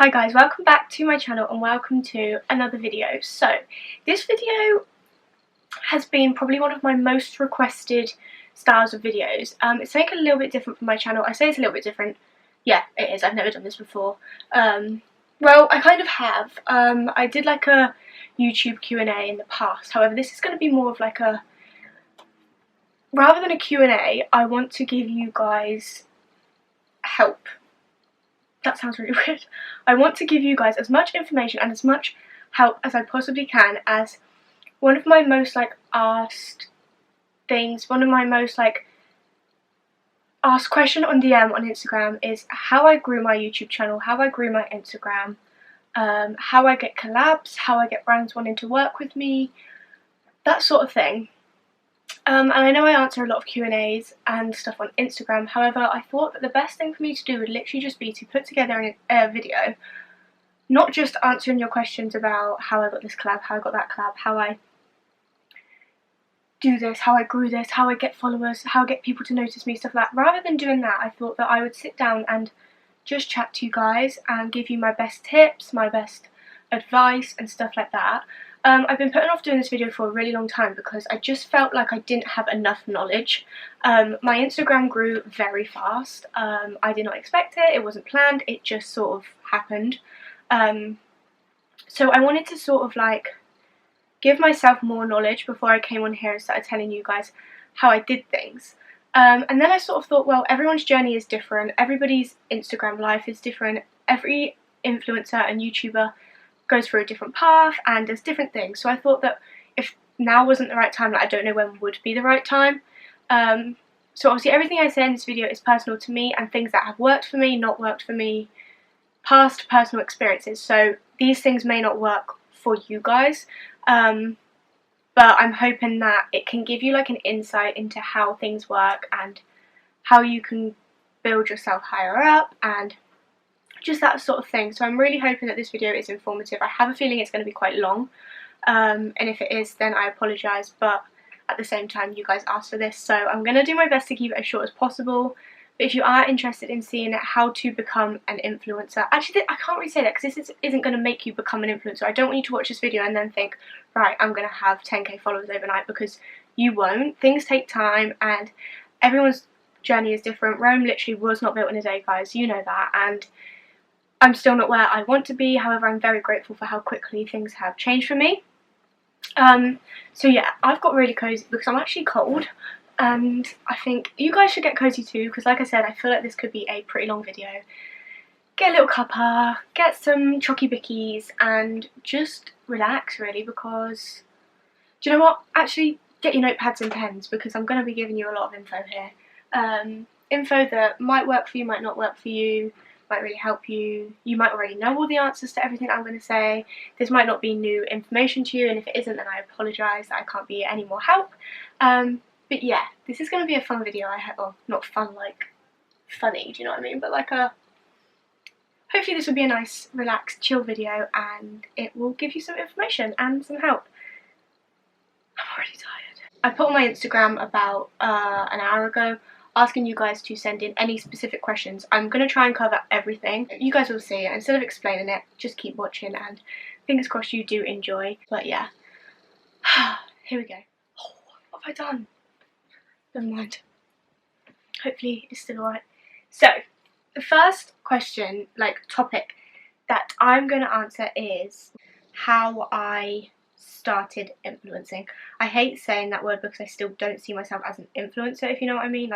Hi guys, welcome back to my channel and welcome to another video. So this video has been probably one of my most requested styles of videos. It's something a little bit different from my channel. I say it's a little bit different. Yeah, it is. I've never done this before. Well, I kind of have. I did like a YouTube Q&A in the past. However, this is going to be more of like a... Rather than a Q&A, I want to give you guys help. That sounds really weird. I want to give you guys as much information and as much help as I possibly can, as one of my most asked things, one of my most asked question on DM on Instagram is how I grew my YouTube channel, how I grew my Instagram, how I get collabs, how I get brands wanting to work with me, that sort of thing. And I know I answer a lot of Q&As and stuff on Instagram, however I thought that the best thing for me to do would literally just be to put together a video, not just answering your questions about how I got this collab, how I got that collab, how I do this, how I grew this, how I get followers, how I get people to notice me, stuff like that. Rather than doing that, I thought that I would sit down and just chat to you guys and give you my best tips, my best advice and stuff like that. I've been putting off doing this video for a really long time because I just felt like I didn't have enough knowledge. My Instagram grew very fast. I did not expect it, it wasn't planned, it just sort of happened. So I wanted to sort of give myself more knowledge before I came on here and started telling you guys how I did things. And then I sort of thought, well, everyone's journey is different, everybody's Instagram life is different, every influencer and YouTuber goes through a different path and does different things. So I thought that if now wasn't the right time, I don't know when would be the right time. So obviously everything I say in this video is personal to me and things that have worked for me, not worked for me, past personal experiences. So these things may not work for you guys, but I'm hoping that it can give you an insight into how things work and how you can build yourself higher up and just that sort of thing. So I'm really hoping that this video is informative. I have a feeling it's going to be quite long, and if it is, then I apologise, but at the same time you guys asked for this, so I'm going to do my best to keep it as short as possible. But if you are interested in seeing how to become an influencer, actually I can't really say that because this isn't going to make you become an influencer. I don't want you to watch this video and then think, right, I'm going to have 10k followers overnight, because you won't. Things take time and everyone's journey is different. Rome literally was not built in a day, guys, you know that, and I'm still not where I want to be. However, I'm very grateful for how quickly things have changed for me. So yeah, I've got really cozy because I'm actually cold, and I think you guys should get cozy too, because like I said, I feel like this could be a pretty long video. Get a little cuppa, get some chocky bickies and just relax really, because do you know what? Actually, get your notepads and pens, because I'm going to be giving you a lot of info here. Info that might work for you, might not work for you, might really help you. You might already know all the answers to everything I'm going to say. This might not be new information to you, and if it isn't, then I apologise that I can't be any more help. But yeah, this is going to be a fun video. Well, not fun funny, do you know what I mean? But hopefully this will be a nice, relaxed, chill video, and it will give you some information and some help. I'm already tired. I put on my Instagram about an hour ago, asking you guys to send in any specific questions. I'm going to try and cover everything. You guys will see it. Instead of explaining it, just keep watching, and fingers crossed you do enjoy. But yeah, here we go. Oh, what have I done? Never mind. Hopefully it's still alright. So, the first question, topic that I'm going to answer is how I started influencing. I hate saying that word because I still don't see myself as an influencer, if you know what I mean.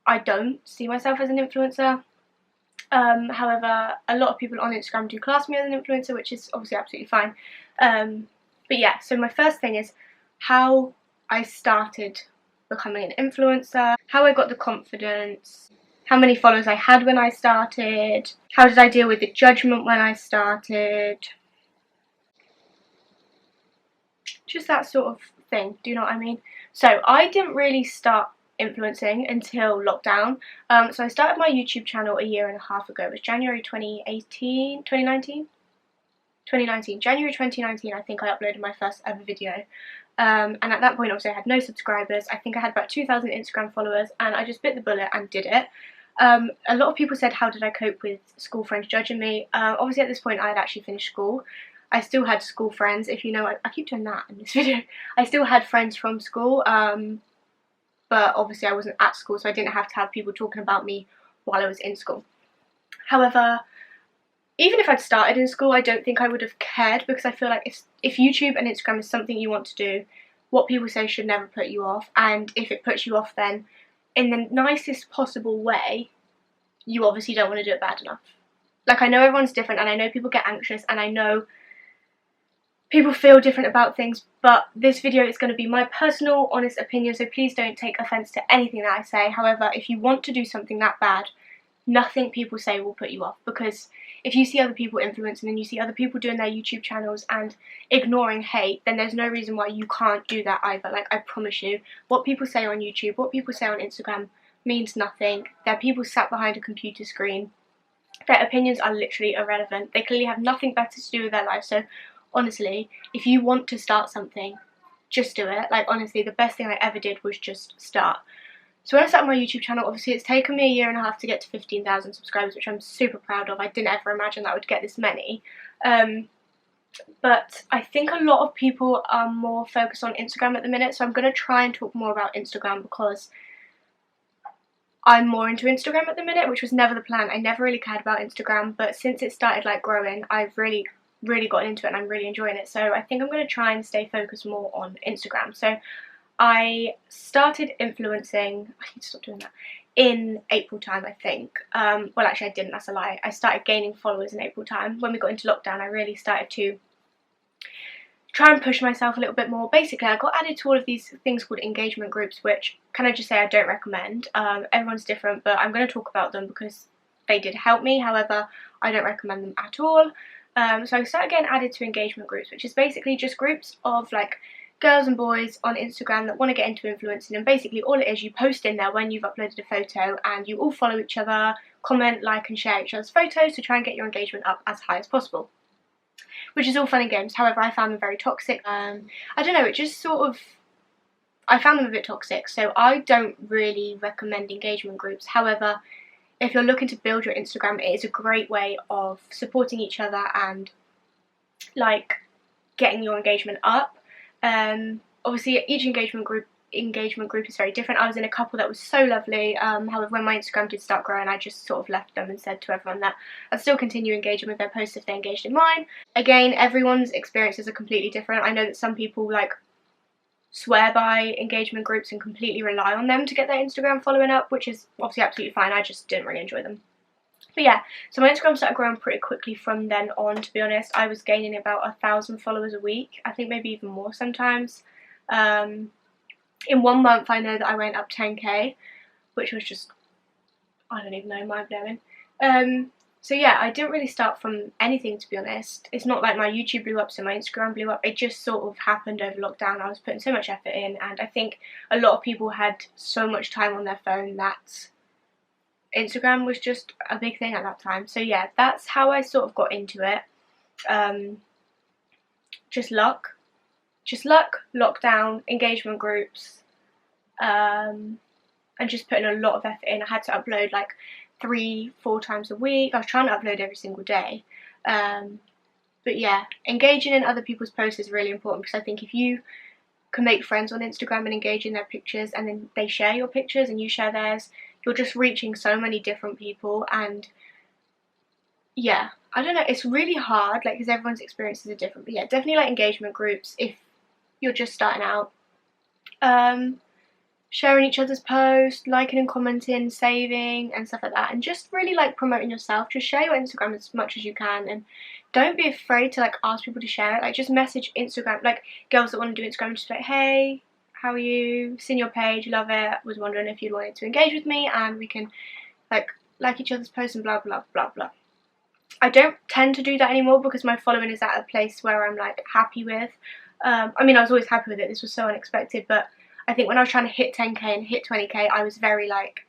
I don't see myself as an influencer. However, a lot of people on Instagram do class me as an influencer, which is obviously absolutely fine. But yeah, so my first thing is how I started becoming an influencer, how I got the confidence, how many followers I had when I started, how did I deal with the judgment when I started, just that sort of thing, do you know what I mean? So I didn't really start influencing until lockdown. So I started my YouTube channel a year and a half ago. It was January 2019, January 2019 I think I uploaded my first ever video. And at that point obviously I had no subscribers. I think I had about 2,000 Instagram followers, and I just bit the bullet and did it. A lot of people said, how did I cope with school friends judging me? Obviously at this point I had actually finished school. I still had school friends, if you know, I keep doing that in this video. I still had friends from school, but obviously I wasn't at school, so I didn't have to have people talking about me while I was in school. However, even if I'd started in school, I don't think I would have cared, because I feel like if YouTube and Instagram is something you want to do, what people say should never put you off, and if it puts you off, then in the nicest possible way, you obviously don't want to do it bad enough. Like, I know everyone's different, and I know people get anxious, and I know people feel different about things, but this video is going to be my personal, honest opinion, so please don't take offence to anything that I say. However, if you want to do something that bad, nothing people say will put you off, because if you see other people influencing and you see other people doing their YouTube channels and ignoring hate, then there's no reason why you can't do that either. Like, I promise you, what people say on YouTube, what people say on Instagram means nothing. They're people sat behind a computer screen. Their opinions are literally irrelevant. They clearly have nothing better to do with their life. So honestly, if you want to start something, just do it. Like, honestly, the best thing I ever did was just start. So when I started my YouTube channel, obviously it's taken me 1.5 years to get to 15,000 subscribers, which I'm super proud of. I didn't ever imagine that I would get this many. But I think a lot of people are more focused on Instagram at the minute, so I'm going to try and talk more about Instagram, because I'm more into Instagram at the minute, which was never the plan. I never really cared about Instagram, but since it started like growing, I've really gotten into it and I'm really enjoying it. So I think I'm going to try and stay focused more on Instagram. So I started influencing, I need to stop doing that, in April time, I think. Well, actually I didn't, that's a lie. I started gaining followers in April time. When we got into lockdown, I really started to try and push myself a little bit more. Basically, I got added to all of these things called engagement groups, which, can I just say, I don't recommend. Everyone's different, but I'm going to talk about them because they did help me. However, I don't recommend them at all. So I started getting added to engagement groups, which is basically just groups of like girls and boys on Instagram that want to get into influencing, and basically all it is, you post in there when you've uploaded a photo and you all follow each other, comment, like and share each other's photos to try and get your engagement up as high as possible, which is all fun and games. However, I found them very toxic. I don't know, it just sort of, I found them a bit toxic, so I don't really recommend engagement groups. However, if you're looking to build your Instagram, it is a great way of supporting each other and like getting your engagement up. Obviously each engagement group is very different. I was in a couple that was so lovely. However, when my Instagram did start growing, I just sort of left them and said to everyone that I'd still continue engaging with their posts if they engaged in mine. Again, everyone's experiences are completely different. I know that some people like swear by engagement groups and completely rely on them to get their Instagram following up, which is obviously absolutely fine. I just didn't really enjoy them. But yeah, so my Instagram started growing pretty quickly from then on, to be honest. I was gaining about 1,000 followers a week. I think maybe even more sometimes. In 1 month, I know that I went up 10k, which was just, I don't even know, mind-blowing. So yeah, I didn't really start from anything, to be honest. It's not like my YouTube blew up, so my Instagram blew up. It just sort of happened over lockdown. I was putting so much effort in, and I think a lot of people had so much time on their phone that Instagram was just a big thing at that time. So yeah, that's how I sort of got into it. Just luck, lockdown, engagement groups, and just putting a lot of effort in. I had to upload like 3-4 times a week. I was trying to upload every single day. But yeah, engaging in other people's posts is really important, because I think if you can make friends on Instagram and engage in their pictures, and then they share your pictures and you share theirs, you're just reaching so many different people. And yeah, I don't know, it's really hard, like, because everyone's experiences are different. But yeah, definitely like engagement groups if you're just starting out. Sharing each other's posts, liking and commenting, saving and stuff like that, and just really like promoting yourself. Just share your Instagram as much as you can, and don't be afraid to like ask people to share it. Like, just message Instagram, like girls that want to do Instagram, just like, hey, how are you, seen your page, love it, was wondering if you wanted to engage with me and we can like each other's posts and blah blah blah blah. I don't tend to do that anymore because my following is at a place where I'm like happy with. I mean, I was always happy with it, this was so unexpected, but I think when I was trying to hit 10k and hit 20k, I was very like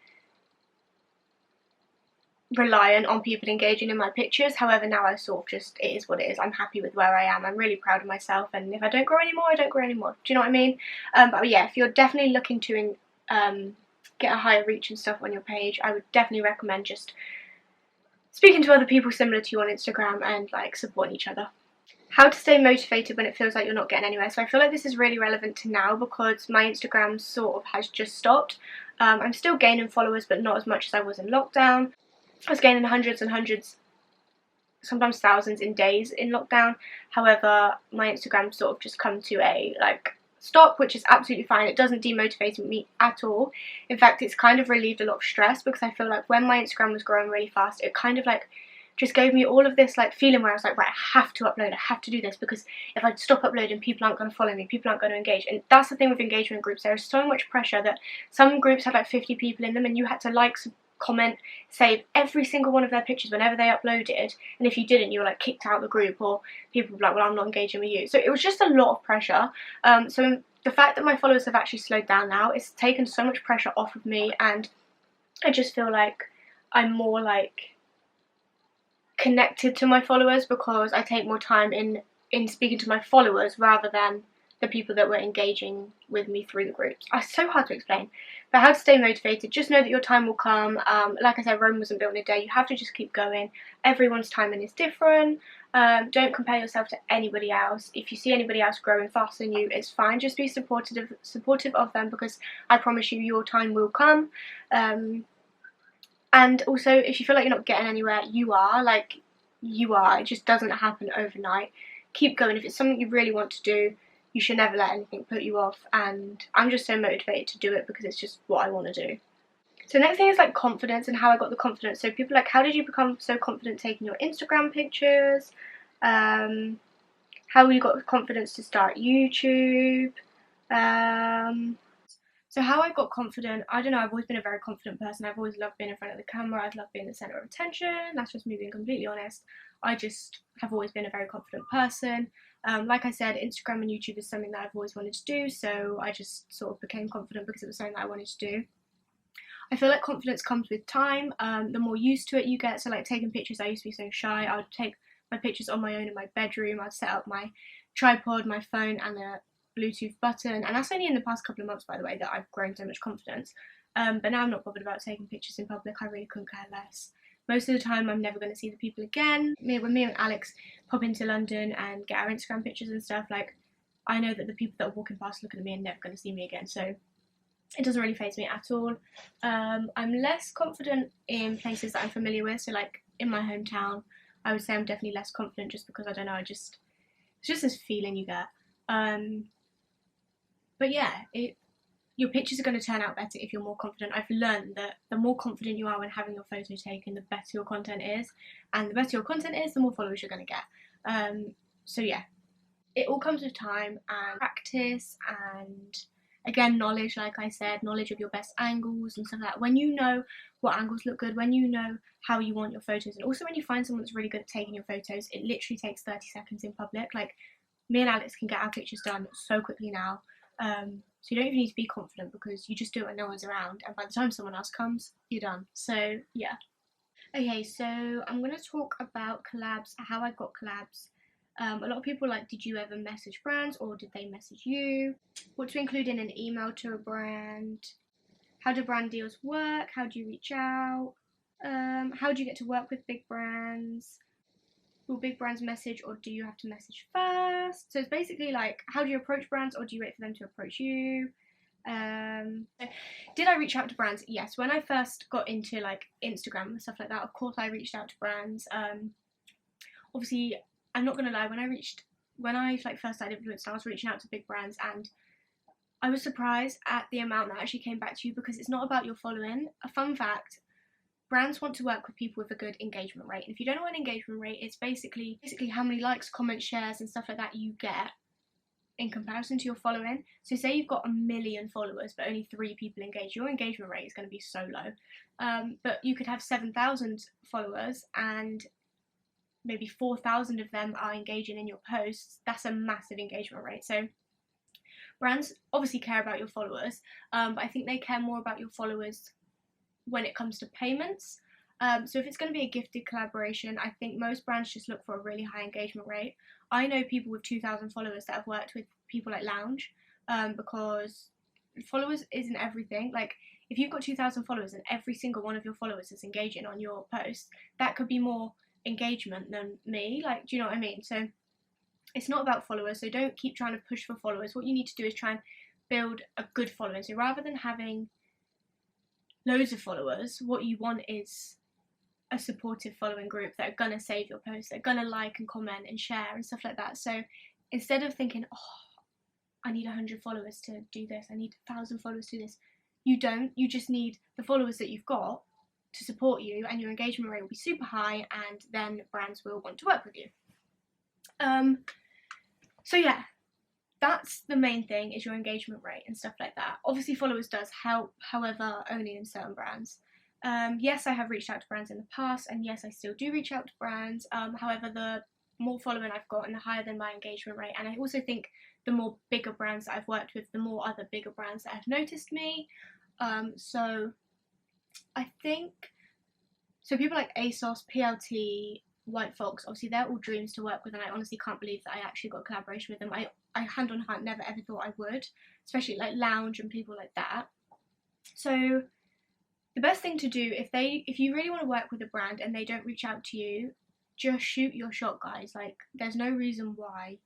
reliant on people engaging in my pictures. However, now I sort of just, it is what it is. I'm happy with where I am. I'm really proud of myself, and if I don't grow anymore, I don't grow anymore. Do you know what I mean? But yeah, if you're definitely looking to get a higher reach and stuff on your page, I would definitely recommend just speaking to other people similar to you on Instagram and like supporting each other. How to stay motivated when it feels like you're not getting anywhere. So I feel like this is really relevant to now because my Instagram sort of has just stopped. I'm still gaining followers, but not as much as I was in lockdown. I was gaining hundreds and hundreds, sometimes thousands in days in lockdown. However, my Instagram sort of just come to a like stop, which is absolutely fine. It doesn't demotivate me at all. In fact, it's kind of relieved a lot of stress because I feel like when my Instagram was growing really fast, it kind of like just gave me all of this like feeling where I was like, right, I have to upload, I have to do this, because if I stop uploading, people aren't going to follow me, people aren't going to engage. And that's the thing with engagement groups, there is so much pressure that some groups have like 50 people in them and you had to like, comment, save every single one of their pictures whenever they uploaded, and if you didn't, you were like kicked out of the group, or people were like, well, I'm not engaging with you. So it was just a lot of pressure. So the fact that my followers have actually slowed down now, it's taken so much pressure off of me, and I just feel like I'm more like connected to my followers because I take more time in speaking to my followers rather than the people that were engaging with me through the groups. It's so hard to explain. But how to stay motivated, just know that your time will come. Like I said, Rome wasn't built in a day. You have to just keep going. Everyone's timing is different. Don't compare yourself to anybody else. If you see anybody else growing faster than you, it's fine. Just be supportive of them, because I promise you, your time will come. And also, if you feel like you're not getting anywhere, you are. It just doesn't happen overnight. Keep going. If it's something you really want to do, you should never let anything put you off, and I'm just so motivated to do it because it's just what I want to do. So next thing is like confidence and how I got the confidence. So people are like, how did you become so confident taking your Instagram pictures? How you got confidence to start YouTube? So how I got confident, I don't know, I've always been a very confident person. I've always loved being in front of the camera. I've loved being the centre of attention. That's just me being completely honest. I just have always been a very confident person. Like I said, Instagram and YouTube is something that I've always wanted to do, so I just sort of became confident because it was something that I wanted to do. I feel like confidence comes with time. The more used to it you get, so like taking pictures, I used to be so shy. I would take my pictures on my own in my bedroom. I'd set up my tripod, my phone, and a Bluetooth button, and that's only in the past couple of months, by the way, that I've grown so much confidence. But now I'm not bothered about taking pictures in public. I really couldn't care less. Most of the time I'm never going to see the people again. When me and Alex pop into London and get our Instagram pictures and stuff, like, I know that the people that are walking past looking at me are never going to see me again, so it doesn't really faze me at all. I'm less confident in places that I'm familiar with, so like in my hometown, I would say I'm definitely less confident just because, I don't know, it's just this feeling you get. But yeah, your pictures are going to turn out better if you're more confident. I've learned that the more confident you are when having your photos taken, the better your content is. And the better your content is, the more followers you're going to get. So yeah, it all comes with time and practice and, again, knowledge, like I said, knowledge of your best angles and stuff like that. When you know what angles look good, when you know how you want your photos, and also when you find someone that's really good at taking your photos, it literally takes 30 seconds in public. Like, me and Alex can get our pictures done so quickly now. So you don't even need to be confident because you just do it when no one's around, and by the time someone else comes, you're done. So yeah. Okay, so I'm going to talk about collabs, how I got collabs. A lot of people like, did you ever message brands or did they message you? What to include in an email to a brand? How do brand deals work? How do you reach out? How do you get to work with big brands? Will big brands message or do you have to message first? So it's basically like, how do you approach brands or do you wait for them to approach you? Did I reach out to brands? Yes. When I first got into like Instagram and stuff like that, of course I reached out to brands. Obviously, I'm not gonna lie, when I like first started influencing, I was reaching out to big brands, and I was surprised at the amount that actually came back to you, because it's not about your following. A fun fact: brands want to work with people with a good engagement rate. And if you don't know what an engagement rate is, basically how many likes, comments, shares and stuff like that you get in comparison to your following. So say you've got 1 million followers but only 3 people engage, your engagement rate is going to be so low. But you could have 7,000 followers and maybe 4,000 of them are engaging in your posts. That's a massive engagement rate. So brands obviously care about your followers, but I think they care more about your followers when it comes to payments. So if it's going to be a gifted collaboration, I think most brands just look for a really high engagement rate. I know people with 2,000 followers that have worked with people like Lounge, because followers isn't everything. Like, if you've got 2,000 followers and every single one of your followers is engaging on your post, that could be more engagement than me. Like, do you know what I mean? So it's not about followers, so don't keep trying to push for followers. What you need to do is try and build a good following. So rather than having loads of followers, what you want is a supportive following group that are gonna save your posts, that are gonna like and comment and share and stuff like that. So instead of thinking, oh, I need 100 followers to do this, I need 1,000 followers to do this, you don't. You just need the followers that you've got to support you, and your engagement rate will be super high, and then brands will want to work with you. So yeah, that's the main thing, is your engagement rate and stuff like that. Obviously followers does help, however, only in certain brands. Yes, I have reached out to brands in the past, and yes, I still do reach out to brands. However, the more following I've got and the higher than my engagement rate, and I also think the more bigger brands that I've worked with, the more other bigger brands that have noticed me. So I think, so people like Asos, PLT, White Fox, obviously they're all dreams to work with, and I honestly can't believe that I actually got a collaboration with them. I hand on heart never ever thought I would, especially like Lounge and people like that. So the best thing to do, if you really want to work with a brand and they don't reach out to you, just shoot your shot, guys. Like, there's no reason why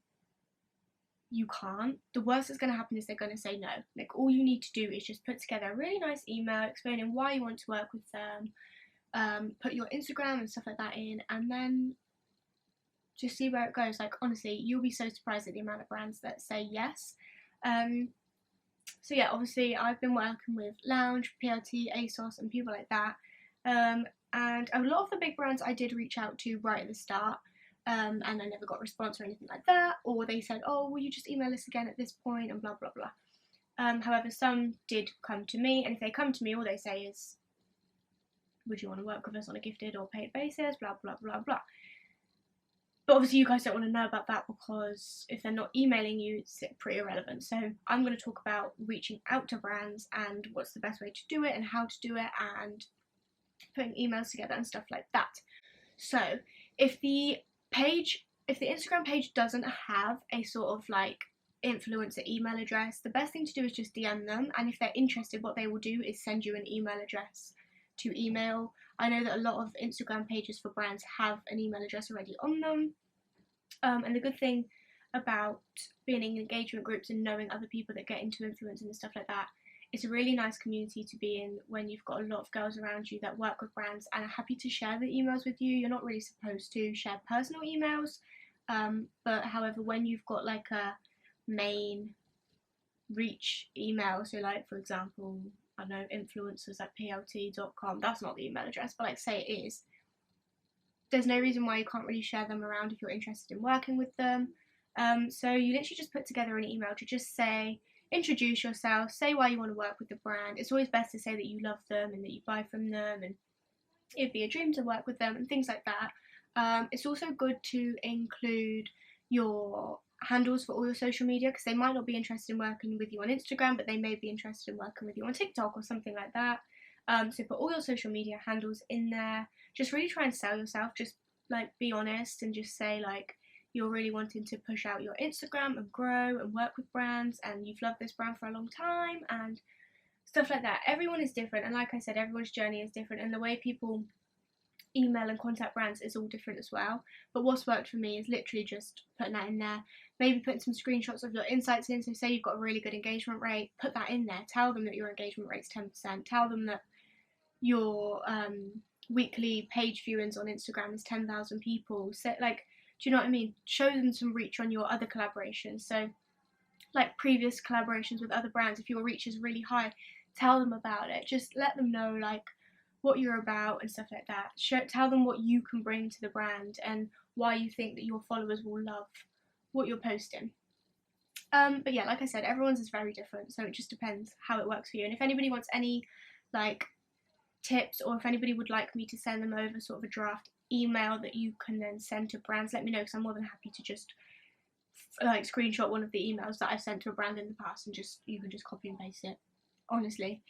you can't. The worst that's going to happen is they're going to say no. Like, all you need to do is just put together a really nice email explaining why you want to work with them, put your Instagram and stuff like that in, and then just see where it goes. Like, honestly, you'll be so surprised at the amount of brands that say yes. So yeah, obviously I've been working with Lounge, PLT, Asos and people like that, and a lot of the big brands I did reach out to right at the start, and I never got a response or anything like that, or they said, oh, will you just email us again at this point, and blah blah blah. However, some did come to me, and if they come to me, all they say is, would you want to work with us on a gifted or paid basis, blah blah blah blah. But obviously you guys don't want to know about that, because if they're not emailing you, it's pretty irrelevant. So I'm going to talk about reaching out to brands and what's the best way to do it and how to do it and putting emails together and stuff like that. So if the Instagram page doesn't have a sort of like influencer email address, the best thing to do is just DM them, and if they're interested, what they will do is send you an email address to email. I know that a lot of Instagram pages for brands have an email address already on them, and the good thing about being in engagement groups and knowing other people that get into influencing and stuff like that, it's a really nice community to be in when you've got a lot of girls around you that work with brands and are happy to share the emails with you. You're not really supposed to share personal emails, but however, when you've got like a main reach email, so like for example, I know influencers at plt.com, that's not the email address, but like say it is, there's no reason why you can't really share them around if you're interested in working with them. So you literally just put together an email to just say, introduce yourself, say why you want to work with the brand. It's always best to say that you love them and that you buy from them and it'd be a dream to work with them and things like that. It's also good to include your handles for all your social media, because they might not be interested in working with you on Instagram, but they may be interested in working with you on TikTok or something like that. So put all your social media handles in there. Just really try and sell yourself. Just like be honest and just say like you're really wanting to push out your Instagram and grow and work with brands, and you've loved this brand for a long time and stuff like that. Everyone is different, and like I said, everyone's journey is different, and the way people email and contact brands is all different as well. But what's worked for me is literally just putting that in there, maybe putting some screenshots of your insights in. So say you've got a really good engagement rate, put that in there. Tell them that your engagement rate's 10%. Tell them that your weekly page viewings on Instagram is 10,000 people. So like, do you know what I mean? Show them some reach on your other collaborations. So like previous collaborations with other brands, if your reach is really high, tell them about it. Just let them know like what you're about and stuff like that. Tell them what you can bring to the brand and why you think that your followers will love what you're posting. But yeah, like I said, everyone's is very different, so it just depends how it works for you. And if anybody wants any like tips, or if anybody would like me to send them over sort of a draft email that you can then send to brands, let me know, because I'm more than happy to just like screenshot one of the emails that I've sent to a brand in the past and just you can just copy and paste it, honestly.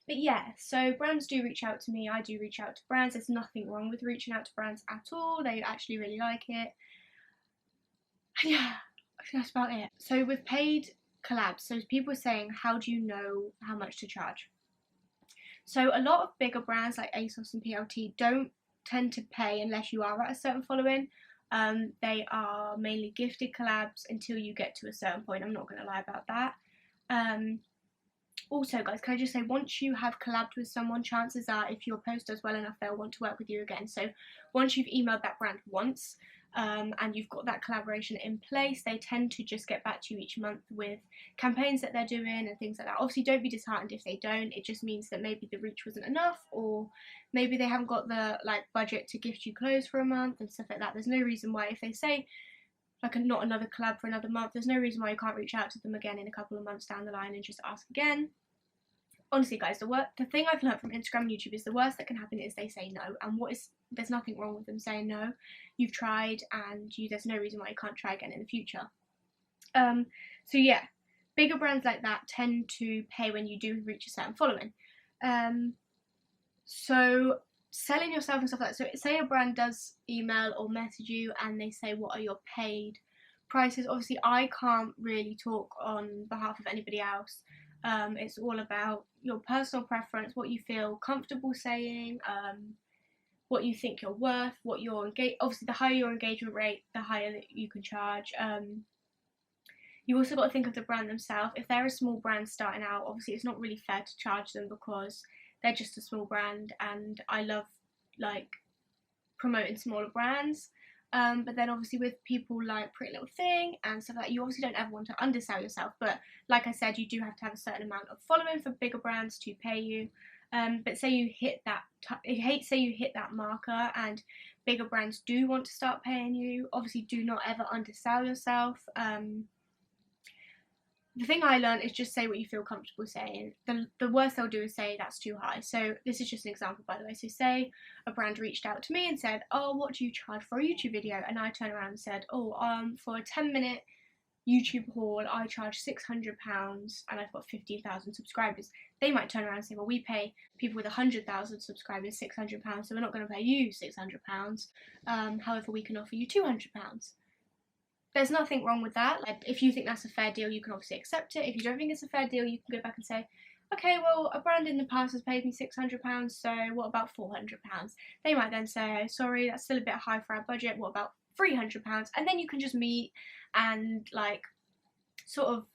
But yeah, so brands do reach out to me, I do reach out to brands. There's nothing wrong with reaching out to brands at all. They actually really like it. And yeah, I think that's about it. So with paid collabs. So people are saying, how do you know how much to charge? So a lot of bigger brands like Asos and PLT don't tend to pay unless you are at a certain following. They are mainly gifted collabs until you get to a certain point. I'm not going to lie about that. Also, guys, can I just say, once you have collabed with someone, chances are if your post does well enough, they'll want to work with you again. So once you've emailed that brand once, and you've got that collaboration in place, they tend to just get back to you each month with campaigns that they're doing and things like that. Obviously, don't be disheartened if they don't. It just means that maybe the reach wasn't enough, or maybe they haven't got the budget to gift you clothes for a month and stuff like that. There's no reason why, if they say not another collab for another month, there's no reason why you can't reach out to them again in a couple of months down the line and just ask again. Honestly, guys, the thing I've learned from Instagram and YouTube is the worst that can happen is they say no, and there's nothing wrong with them saying no. You've tried, and there's no reason why you can't try again in the future. So yeah, bigger brands like that tend to pay when you do reach a certain following. So selling yourself and stuff like that. So say a brand does email or message you and they say, what are your paid prices? Obviously, I can't really talk on behalf of anybody else. It's all about your personal preference, what you feel comfortable saying, what you think you're worth, what your obviously the higher your engagement rate, the higher that you can charge. You also got to think of the brand themselves. If they're a small brand starting out, obviously it's not really fair to charge them because they're just a small brand, and I love promoting smaller brands. But then obviously with people like Pretty Little Thing and stuff like that, you obviously don't ever want to undersell yourself. But like I said, you do have to have a certain amount of following for bigger brands to pay you. But say you hit that, say you hit that marker and bigger brands do want to start paying you, obviously do not ever undersell yourself. The thing I learned is just say what you feel comfortable saying. The worst they'll do is say that's too high. So this is just an example, by the way. So say a brand reached out to me and said, oh, what do you charge for a YouTube video? And I turned around and said, oh, for a 10-minute YouTube haul, I charge £600 and I've got 15,000 subscribers. They might turn around and say, well, we pay people with 100,000 subscribers £600, so we're not going to pay you £600. However, we can offer you £200. There's nothing wrong with that. If you think that's a fair deal, you can obviously accept it. If you don't think it's a fair deal, you can go back and say, okay, well, a brand in the past has paid me £600, so what about £400? They might then say, sorry, that's still a bit high for our budget, what about £300? And then you can just meet and sort of,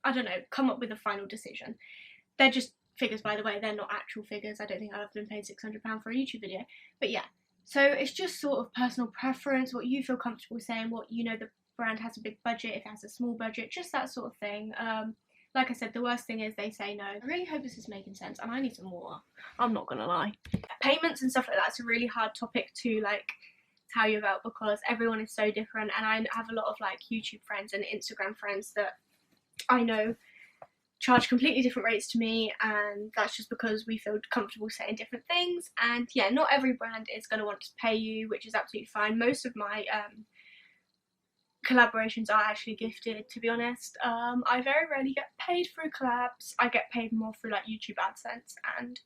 I don't know, come up with a final decision. They're just figures, by the way, they're not actual figures. I don't think I've ever been paid £600 for a YouTube video, but yeah. So it's just sort of personal preference, what you feel comfortable saying, what the brand has a big budget, if it has a small budget, just that sort of thing. Like I said, the worst thing is they say no. I really hope this is making sense, and I need some water. I'm not gonna lie. Payments and stuff like that's a really hard topic to tell you about because everyone is so different, and I have a lot of YouTube friends and Instagram friends that I know charge completely different rates to me, and that's just because we feel comfortable saying different things. And yeah, not every brand is going to want to pay you, which is absolutely fine. Most of my collaborations are actually gifted, to be honest. I very rarely get paid through collabs. I get paid more through YouTube AdSense and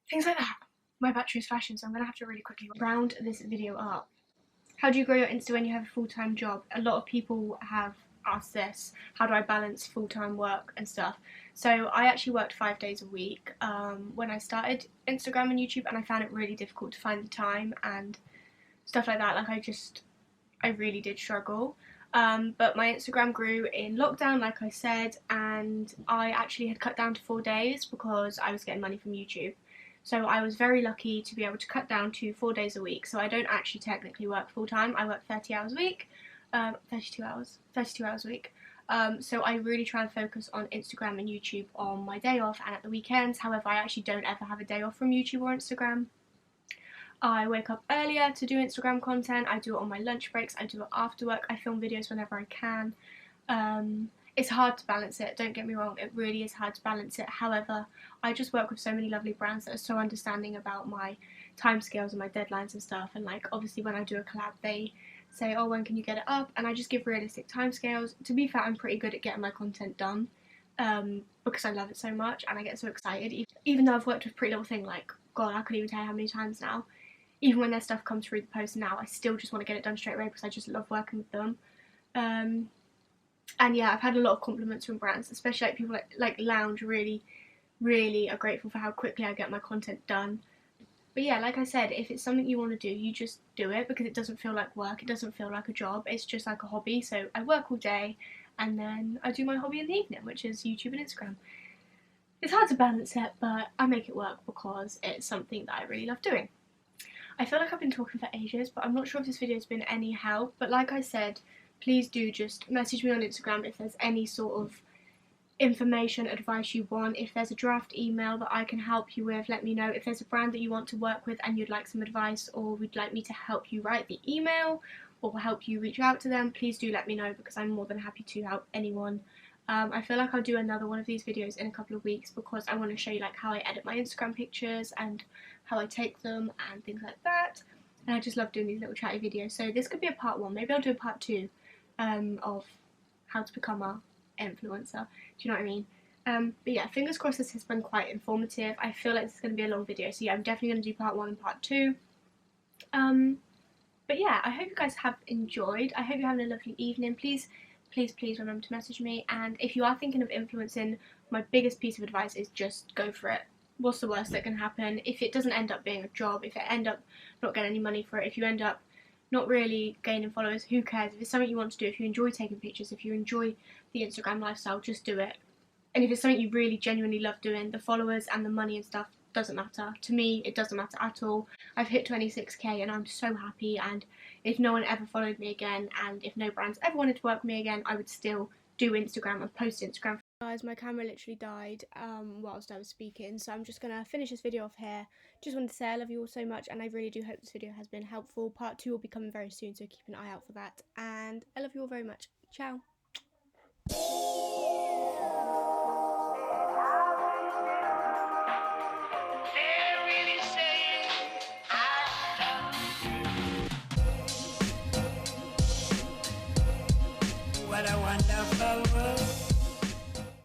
things like that. My battery is flashing, so I'm going to have to really quickly round this video up. How do you grow your Insta when you have a full-time job? A lot of people have asked this. How do I balance full-time work and stuff? So I actually worked 5 days a week when I started Instagram and YouTube, and I found it really difficult to find the time and stuff like that. I really did struggle. But my Instagram grew in lockdown, like I said, and I actually had cut down to 4 days because I was getting money from YouTube. So I was very lucky to be able to cut down to 4 days a week. So I don't actually technically work full-time. I work 30 hours a week. 32 hours a week. So I really try and focus on Instagram and YouTube on my day off and at the weekends. However, I actually don't ever have a day off from YouTube or Instagram. I wake up earlier to do Instagram content. I do it on my lunch breaks. I do it after work. I film videos whenever I can. It's hard to balance it, don't get me wrong, it really is hard to balance it. However, I just work with so many lovely brands that are so understanding about my timescales and my deadlines and stuff, and obviously when I do a collab they say, oh, when can you get it up? And I just give realistic timescales. To be fair, I'm pretty good at getting my content done because I love it so much and I get so excited. Even though I've worked with Pretty Little Thing, God, I couldn't even tell you how many times now. Even when their stuff comes through the post now, I still just want to get it done straight away because I just love working with them. And yeah, I've had a lot of compliments from brands, especially like people like Lounge really are grateful for how quickly I get my content done. But yeah, like I said, if it's something you want to do, you just do it, because it doesn't feel like work, it doesn't feel like a job, it's just like a hobby. So I work all day and then I do my hobby in the evening, which is YouTube and Instagram. It's hard to balance it, but I make it work because it's something that I really love doing. I feel like I've been talking for ages, but I'm not sure if this video has been any help. But like I said, please do just message me on Instagram if there's any sort of information, advice you want. If there's a draft email that I can help you with, let me know. If there's a brand that you want to work with and you'd like some advice, or would like me to help you write the email or help you reach out to them, please do let me know, because I'm more than happy to help anyone. I feel like I'll do another one of these videos in a couple of weeks, because I want to show you like how I edit my Instagram pictures and how I take them and things like that. And I just love doing these little chatty videos. So this could be a part 1. Maybe I'll do a part 2 of how to become a influencer. Do you know what I mean? But yeah, fingers crossed this has been quite informative. I feel like this is going to be a long video, so yeah, I'm definitely going to do part 1 and part 2. But yeah, I hope you guys have enjoyed. I hope you're having a lovely evening. Please remember to message me. And if you are thinking of influencing, my biggest piece of advice is just go for it. What's the worst that can happen? If it doesn't end up being a job, if it end up not getting any money for it, if you end up not really gaining followers, who cares? If it's something you want to do, if you enjoy taking pictures, if you enjoy the Instagram lifestyle, just do it. And if it's something you really genuinely love doing, the followers and the money and stuff doesn't matter. To me, it doesn't matter at all. I've hit 26k and I'm so happy, and if no one ever followed me again, and if no brands ever wanted to work with me again, I would still do Instagram and post Instagram. Guys, my camera literally died whilst I was speaking, so I'm just gonna finish this video off here. Just wanted to say I love you all so much, and I really do hope this video has been helpful. Part 2 will be coming very soon, so keep an eye out for that. And I love you all very much. Ciao. What a wonderful world.